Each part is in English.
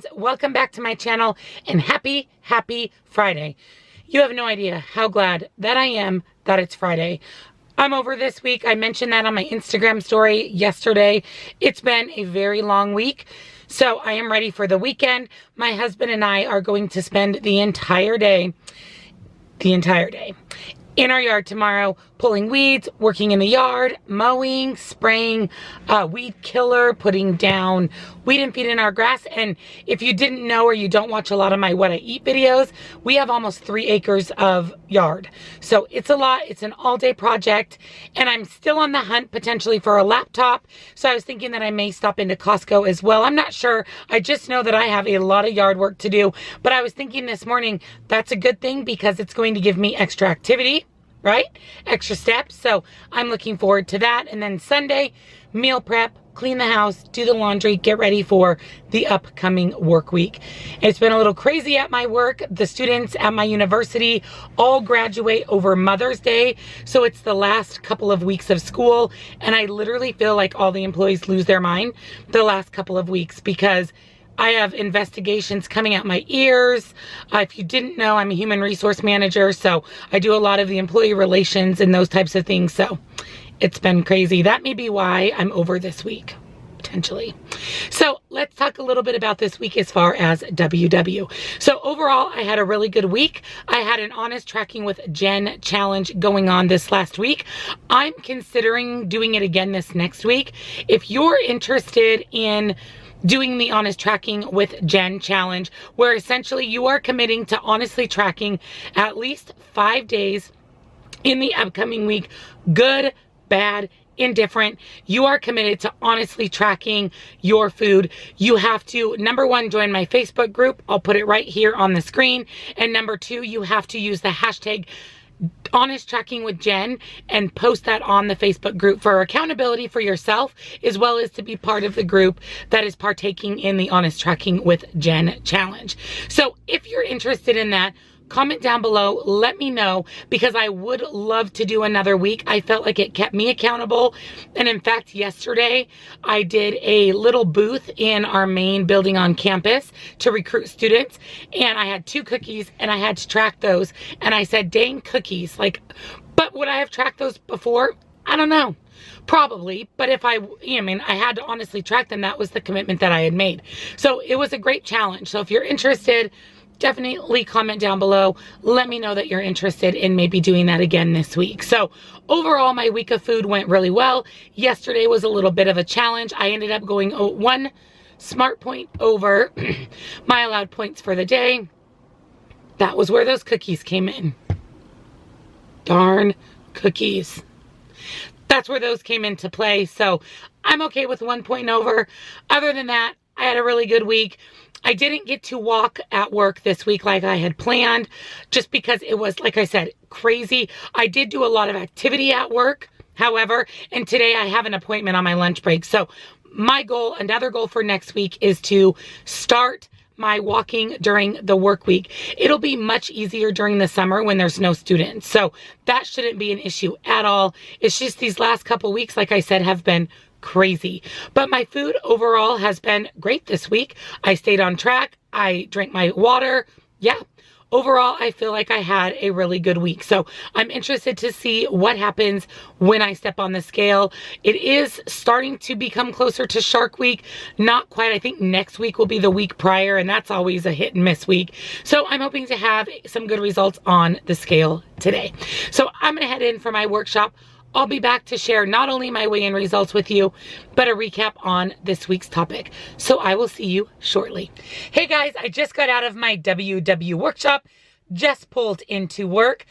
friends, welcome back to my channel and happy Friday. You have no idea how glad that I am that it's Friday. I'm over this week. I mentioned that on my Instagram story yesterday. It's been a very long week, so I am ready for the weekend. My husband and I are going to spend the entire day in our yard tomorrow, pulling weeds, working in the yard, mowing, spraying weed killer, putting down weed and feed in our grass. And if you didn't know or you don't watch a lot of my What I Eat videos, we have almost 3 acres of yard. So it's a lot. It's an all-day project. And I'm still on the hunt potentially for a laptop. So I was thinking that I may stop into Costco as well. I'm not sure. I just know that I have a lot of yard work to do. But I was thinking this morning, that's a good thing because it's going to give me extra activity, right? Extra steps. So I'm looking forward to that. And then Sunday, meal prep, clean the house, do the laundry, get ready for the upcoming work week. It's been a little crazy at my work. The students at my university all graduate over Mother's Day. So it's the last couple of weeks of school. And I literally feel like all the employees lose their mind the last couple of weeks because I have investigations coming out my ears. If you didn't know, I'm a human resource manager, so I do a lot of the employee relations and those types of things. So it's been crazy. That may be why I'm over this week, potentially. So let's talk a little bit about this week as far as WW. So overall, I had a really good week. I had an honest tracking with Jen challenge going on this last week. I'm considering doing it again this next week. If you're interested in doing the honest tracking with Jen challenge, where essentially you are committing to honestly tracking at least 5 days in the upcoming week, good, bad, indifferent. You are committed to honestly tracking your food. You have to, number one, join my Facebook group. I'll put it right here on the screen. And number two, you have to use the hashtag honest tracking with Jen and post that on the Facebook group for accountability for yourself, as well as to be part of the group that is partaking in the honest tracking with Jen challenge. So if you're interested in that, comment down below, let me know, because I would love to do another week. I felt like it kept me accountable. And in fact, yesterday I did a little booth in our main building on campus to recruit students. And I had 2 cookies and I had to track those. And I said, dang cookies, like, but would I have tracked those before? I don't know. Probably, but if I had to honestly track them. That was the commitment that I had made. So it was a great challenge. So if you're interested, definitely comment down below. Let me know that you're interested in maybe doing that again this week. So overall, my week of food went really well. Yesterday was a little bit of a challenge. I ended up going 1 smart point over my allowed points for the day. That was where those cookies came in. Darn cookies. That's where those came into play. So I'm okay with 1 point over. Other than that, I had a really good week. I didn't get to walk at work this week like I had planned, just because it was, like I said, crazy. I did do a lot of activity at work, however, and today I have an appointment on my lunch break. So my goal, another goal for next week, is to start my walking during the work week. It'll be much easier during the summer when there's no students. So that shouldn't be an issue at all. It's just these last couple weeks, like I said, have been crazy. But my food overall has been great this week. I stayed on track. I drank my water. Yeah. Overall, I feel like I had a really good week. So I'm interested to see what happens when I step on the scale. It is starting to become closer to Shark Week. Not quite. I think next week will be the week prior, and that's always a hit and miss week. So I'm hoping to have some good results on the scale today. So I'm going to head in for my workshop. I'll be back to share not only my weigh-in results with you, but a recap on this week's topic. So I will see you shortly. Hey guys, I just got out of my WW workshop, just pulled into work.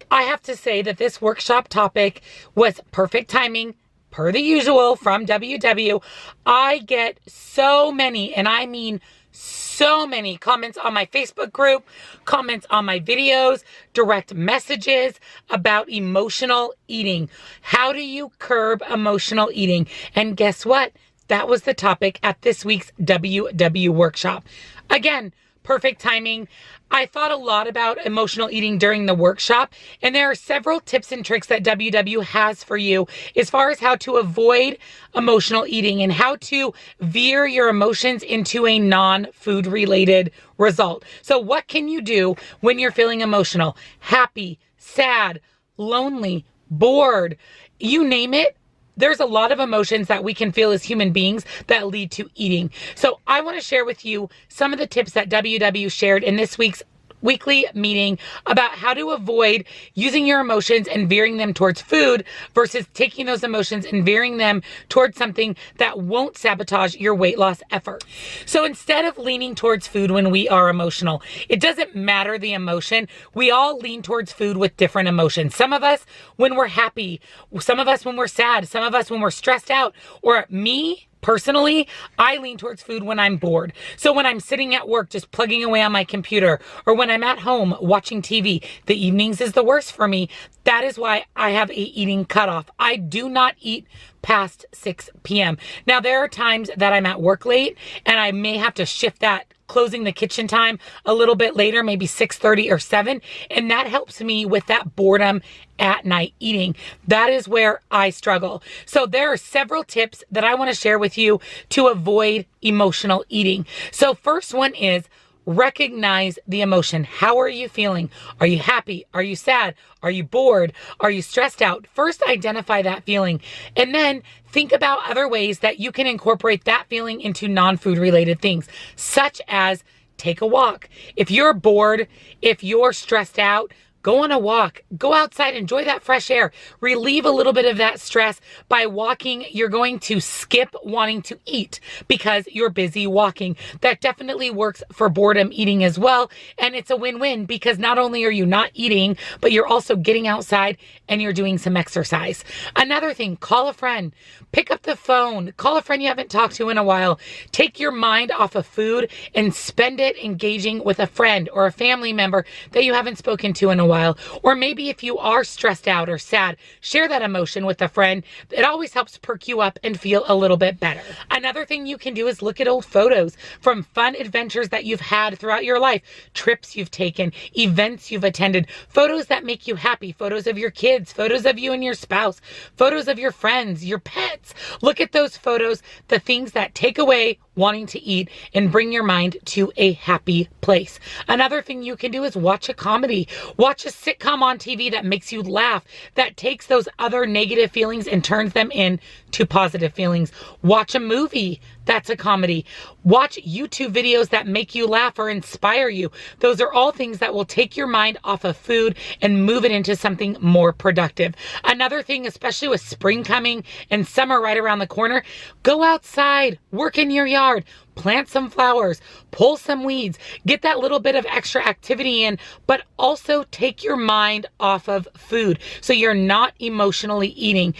I have to say that this workshop topic was perfect timing, per the usual from WW. I get so many, and I mean so many comments on my Facebook group, comments on my videos, direct messages about emotional eating. How do you curb emotional eating? And guess what? That was the topic at this week's WW workshop. Again, perfect timing. I thought a lot about emotional eating during the workshop, and there are several tips and tricks that WW has for you as far as how to avoid emotional eating and how to veer your emotions into a non-food related result. So what can you do when you're feeling emotional? Happy, sad, lonely, bored, you name it. There's a lot of emotions that we can feel as human beings that lead to eating. So I want to share with you some of the tips that WW shared in this week's weekly meeting about how to avoid using your emotions and veering them towards food versus taking those emotions and veering them towards something that won't sabotage your weight loss effort. So instead of leaning towards food when we are emotional, it doesn't matter the emotion. We all lean towards food with different emotions. Some of us when we're happy, some of us when we're sad, some of us when we're stressed out, or me, personally, I lean towards food when I'm bored. So when I'm sitting at work just plugging away on my computer, or when I'm at home watching TV, the evenings is the worst for me. That is why I have a eating cutoff. I do not eat past 6 p.m. Now there are times that I'm at work late and I may have to shift that closing the kitchen time a little bit later, maybe 6:30 or 7. And that helps me with that boredom at night eating. That is where I struggle. So there are several tips that I want to share with you to avoid emotional eating. So first one is recognize the emotion. How are you feeling? Are you happy? Are you sad? Are you bored? Are you stressed out? First, identify that feeling and then think about other ways that you can incorporate that feeling into non-food related things, such as take a walk. If you're bored, if you're stressed out, go on a walk, go outside, enjoy that fresh air, relieve a little bit of that stress. By walking, you're going to skip wanting to eat because you're busy walking. That definitely works for boredom eating as well. And it's a win-win because not only are you not eating, but you're also getting outside and you're doing some exercise. Another thing, call a friend, pick up the phone, call a friend you haven't talked to in a while. Take your mind off of food and spend it engaging with a friend or a family member that you haven't spoken to in a while. Or maybe if you are stressed out or sad, share that emotion with a friend. It always helps perk you up and feel a little bit better. Another thing you can do is look at old photos from fun adventures that you've had throughout your life, trips you've taken, events you've attended, photos that make you happy, photos of your kids, photos of you and your spouse, photos of your friends, your pets. Look at those photos, the things that take away wanting to eat and bring your mind to a happy place. Another thing you can do is watch a comedy. Watch a sitcom on TV that makes you laugh, that takes those other negative feelings and turns them into positive feelings. Watch a movie that's a comedy. Watch YouTube videos that make you laugh or inspire you. Those are all things that will take your mind off of food and move it into something more productive. Another thing, especially with spring coming and summer right around the corner, go outside, work in your yard, plant some flowers, pull some weeds, get that little bit of extra activity in, but also take your mind off of food so you're not emotionally eating.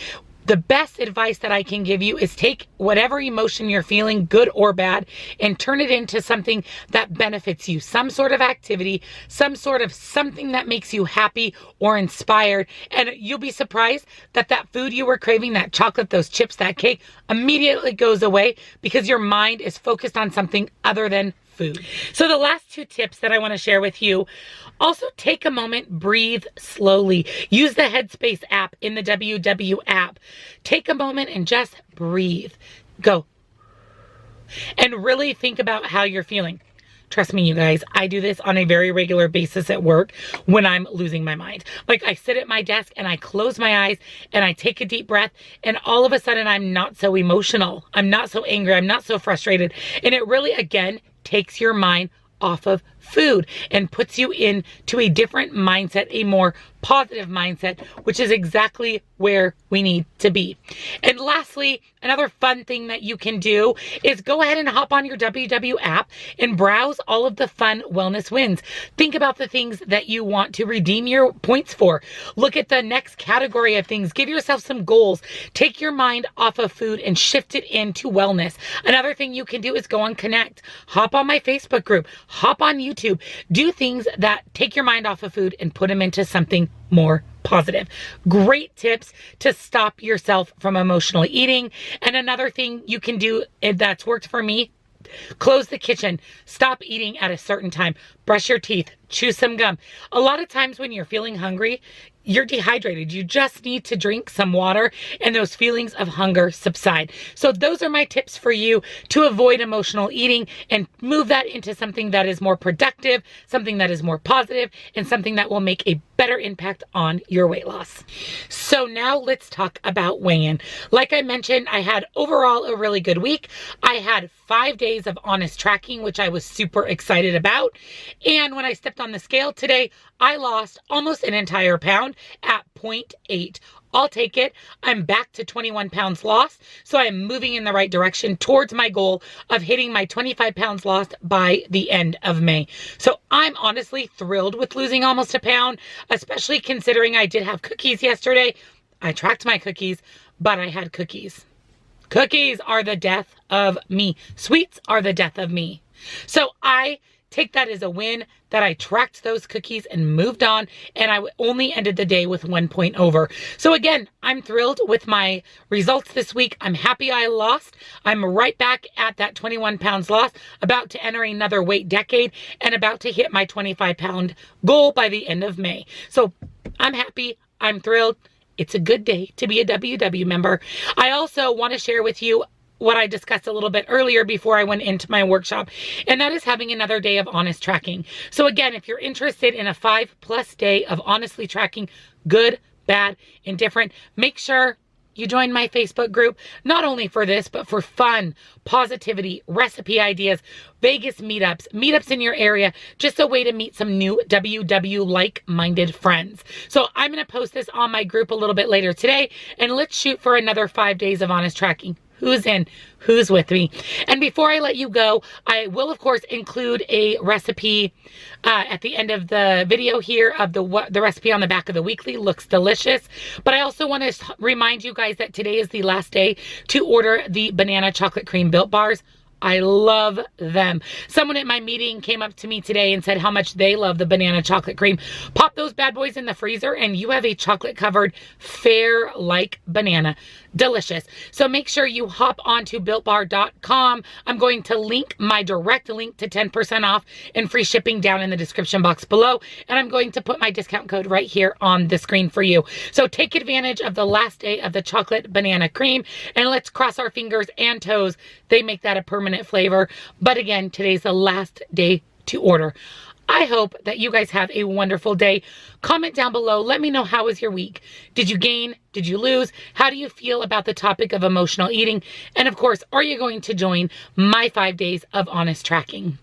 The best advice that I can give you is take whatever emotion you're feeling, good or bad, and turn it into something that benefits you. Some sort of activity, some sort of something that makes you happy or inspired. And you'll be surprised that that food you were craving, that chocolate, those chips, that cake, immediately goes away because your mind is focused on something other than food. So the last two tips that I want to share with you, also take a moment, breathe slowly. Use the Headspace app in the WW app. Take a moment and just breathe. Go. And really think about how you're feeling. Trust me, you guys, I do this on a very regular basis at work when I'm losing my mind. Like I sit at my desk and I close my eyes and I take a deep breath and all of a sudden I'm not so emotional. I'm not so angry. I'm not so frustrated. And it really, again, takes your mind off of food and puts you into a different mindset, a more positive mindset, which is exactly where we need to be. And lastly, another fun thing that you can do is go ahead and hop on your WW app and browse all of the fun wellness wins. Think about the things that you want to redeem your points for. Look at the next category of things. Give yourself some goals. Take your mind off of food and shift it into wellness. Another thing you can do is go on Connect. Hop on my Facebook group. Hop on YouTube. Do things that take your mind off of food and put them into something more positive. Great tips to stop yourself from emotionally eating. And another thing you can do that's worked for me Close the kitchen. Stop eating at a certain time. Brush your teeth. Chew some gum. A lot of times when you're feeling hungry, you're dehydrated. You just need to drink some water and those feelings of hunger subside. So those are my tips for you to avoid emotional eating and move that into something that is more productive, something that is more positive, and something that will make a better impact on your weight loss. So now let's talk about weigh-in. Like I mentioned, I had overall a really good week. I had 5 days of honest tracking, which I was super excited about. And when I stepped on the scale today, I lost almost an entire pound at 0.8. I'll take it. I'm back to 21 pounds lost. So I'm moving in the right direction towards my goal of hitting my 25 pounds lost by the end of May. So I'm honestly thrilled with losing almost a pound, especially considering I did have cookies yesterday. I tracked my cookies, but I had cookies. Cookies are the death of me. Sweets are the death of me. So I take that as a win that I tracked those cookies and moved on, and I only ended the day with 1 point over. So again, I'm thrilled with my results this week. I'm happy I lost. I'm right back at that 21 pounds lost, about to enter another weight decade and about to hit my 25 pound goal by the end of May. So I'm happy. I'm thrilled. It's a good day to be a WW member. I also want to share with you what I discussed a little bit earlier before I went into my workshop, and that is having another day of honest tracking. So again, if you're interested in a 5+ day of honestly tracking, good, bad, indifferent, make sure you join my Facebook group, not only for this, but for fun, positivity, recipe ideas, Vegas meetups in your area, just a way to meet some new WW like-minded friends. So I'm going to post this on my group a little bit later today, and let's shoot for another 5 days of honest tracking. Who's in? Who's with me? And before I let you go, I will, of course, include a recipe at the end of the video here of the recipe on the back of the weekly. Looks delicious. But I also want to remind you guys that today is the last day to order the banana chocolate cream Built Bars. I love them. Someone at my meeting came up to me today and said how much they love the banana chocolate cream. Pop those bad boys in the freezer and you have a chocolate covered fair like banana. Delicious. So make sure you hop onto builtbar.com. I'm going to link my direct link to 10% off and free shipping down in the description box below. And I'm going to put my discount code right here on the screen for you. So take advantage of the last day of the chocolate banana cream and let's cross our fingers and toes. They make that a permanent flavor. But again, today's the last day to order. I hope that you guys have a wonderful day. Comment down below. Let me know, how was your week? Did you gain? Did you lose? How do you feel about the topic of emotional eating? And of course, are you going to join my 5 days of honest tracking?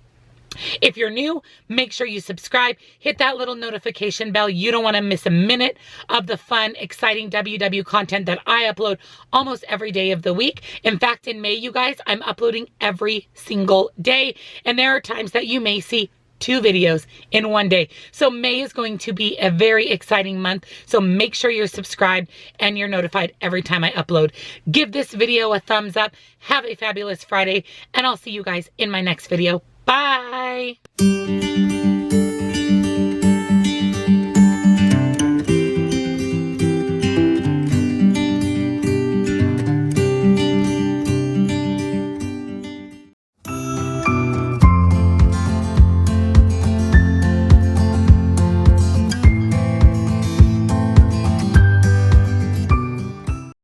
If you're new, make sure you subscribe, hit that little notification bell. You don't want to miss a minute of the fun, exciting WW content that I upload almost every day of the week. In fact, in May, you guys, I'm uploading every single day. And there are times that you may see 2 videos in one day. So May is going to be a very exciting month. So make sure you're subscribed and you're notified every time I upload. Give this video a thumbs up. Have a fabulous Friday, and I'll see you guys in my next video. Bye.